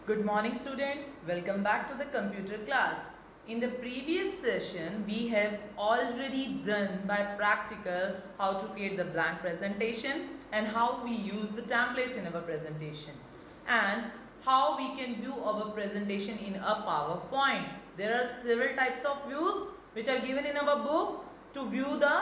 Good morning students, welcome back to the computer class. In the previous session, we have already done by practical how to create the blank presentation and how we use the templates in our presentation and how we can view our presentation in a PowerPoint. There are several types of views which are given in our book to view the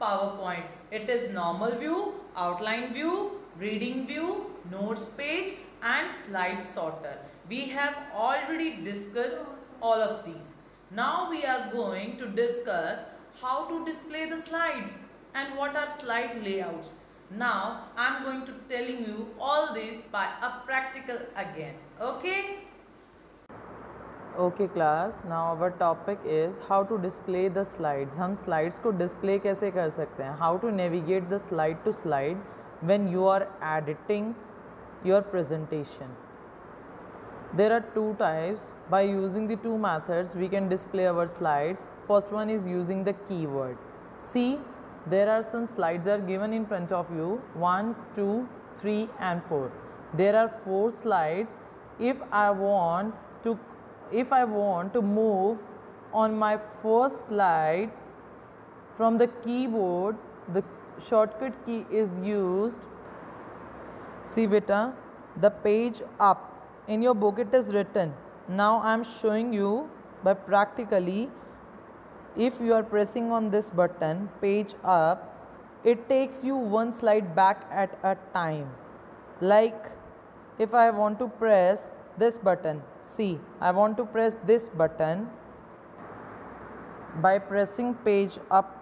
PowerPoint. It is normal view, outline view, reading view, notes page and slide sorter. We have already discussed all of these. Now we are going to discuss how to display the slides and what are slide layouts. Now I am going to telling you all this by a practical again. Okay? Okay class, now our topic is how to display the slides. हम slides को display कैसे कर सकते हैं? How to navigate the slide to slide when you are editing your presentation. There are two types. By using the two methods, we can display our slides. First one is using the keyword. See, there are some slides are given in front of you. 1, 2, 3 and 4. There are 4 slides. If I want to move on my first slide from the keyboard, the shortcut key is used. See beta, the page up. In your book it is written. Now I am showing you by practically. If you are pressing on this button, page up, it takes you one slide back at a time. Like if I want to press this button, see, I want to press this button. By pressing page up,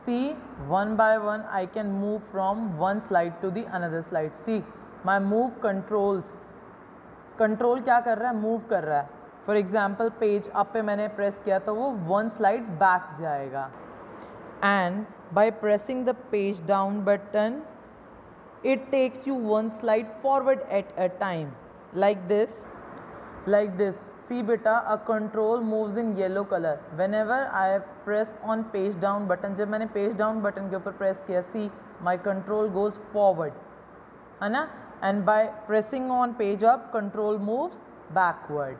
see, one by one I can move from one slide to the another slide. See, my move controls. Control क्या कर रहा है? Move कर रहा है. For example page up पे मैंने press किया तो वो वन स्लाइड बैक जाएगा. And by pressing the page down button it takes you one slide forward at a time, like this. See beta, a control moves in yellow color whenever I press on page down button. जब मैंने page down button के ऊपर press किया, see, my control goes forward, है ना? And by pressing on page up, control moves backward.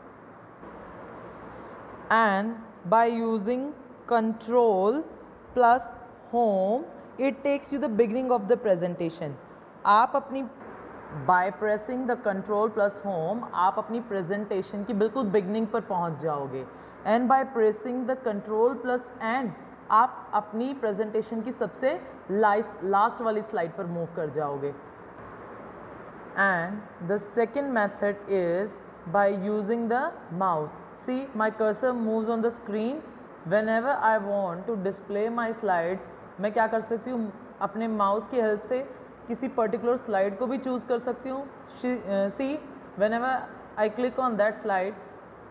And by using control plus home, it takes you the beginning of the presentation. आप अपनी by pressing the control plus home, आप अपनी presentation की बिल्कुल beginning पर पहुंच जाओगे. And by pressing the control plus end, आप अपनी presentation की सबसे last वाली slide पर move कर जाओगे. And the second method is by using the mouse. See, my cursor moves on the screen. Whenever I want to display my slides, मैं क्या कर सकती हूँ? अपने mouse की help से किसी particular slide को भी choose कर सकती हूँ. See, whenever I click on that slide,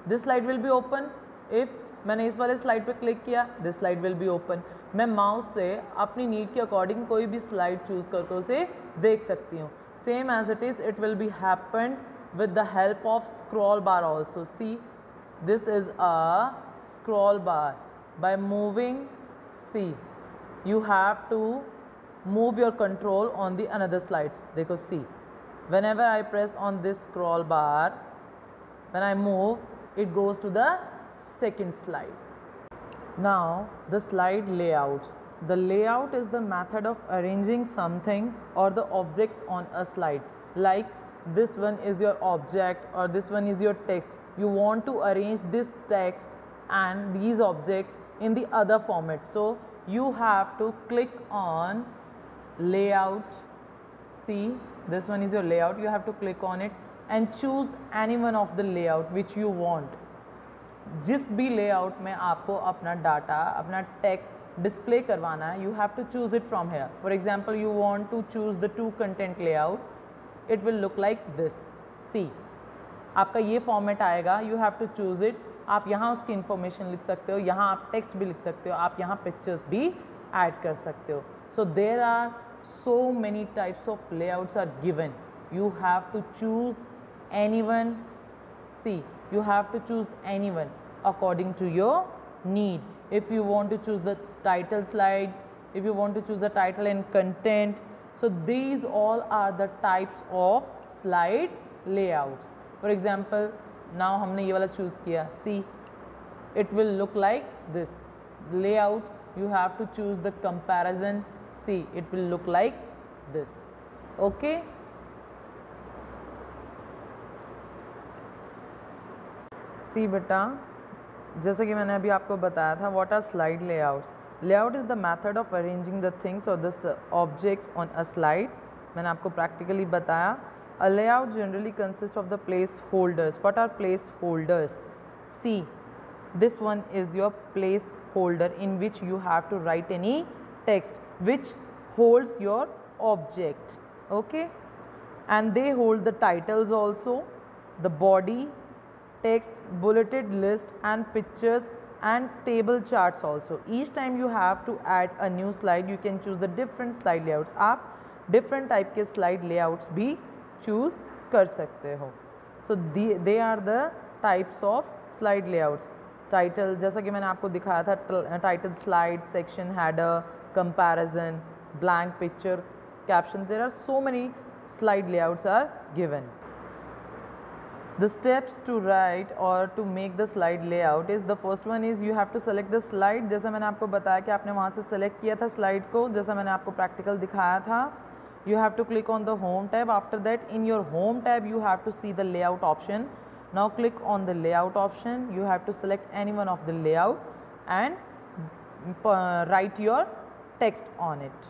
this slide will be open. If मैंने इस वाले slide पे click किया, this slide will be open. मैं mouse से अपनी need के according कोई भी slide choose करके उसे देख सकती हूँ. Same as it will be happened with the help of scroll bar also. See, this is a scroll bar. By moving, see, you have to move your control on the another slides. Dekho, see, whenever I press on this scroll bar, when I move, it goes to the second slide. Now the slide layouts. The layout is the method of arranging something or the objects on a slide. Like this one is your object or this one is your text. You want to arrange this text and these objects in the other format. So you have to click on layout. See, this one is your layout. You have to click on it and choose any one of the layout which you want. जिस भी layout में आपको अपना data, अपना text display करवाना है, you have to choose it from here. For example, you want to choose the two content layout. It will look like this. See, आपका ये फॉर्मेट आएगा. You have to choose it. आप यहाँ उसकी information लिख सकते हो, यहाँ आप टेक्स्ट भी लिख सकते हो, आप यहाँ पिक्चर्स भी ऐड कर सकते हो. So there are so many types of layouts are given. You have to choose any one. See, you have to choose anyone according to your need. If you want to choose the title slide, if you want to choose the title and content, so these all are the types of slide layouts. For example now हमने ये वाला choose किया, सी it will look like this. Layout, you have to choose the comparison. See, it will look like this. Okay. See beta, जैसे कि मैंने अभी आपको बताया था, what are slide layouts? Layout is the method of arranging the things or the objects on a slide. मैंने आपको practically बताया. A layout generally consists of the placeholders. What are placeholders? See, this one is your placeholder in which you have to write any text which holds your object, okay, and they hold the titles also, the body, text, bulleted list and pictures and table charts also. Each time you have to add a new slide, you can choose the different slide layouts. आप different type के slide layouts भी choose कर सकते हो. So they are the types of slide layouts. Title, जैसा कि मैंने आपको दिखाया था, title slide, section header, comparison, blank picture, caption. There are so many slide layouts are given. The steps to write or to make the slide layout is, the first one is you have to select the slide. जैसा मैंने आपको बताया कि आपने वहाँ से select किया था slide को, जैसा मैंने आपको practical दिखाया था. You have to click on the home tab. After that, in your home tab you have to see the layout option. Now click on the layout option. You have to select any one of the layout and write your text on it.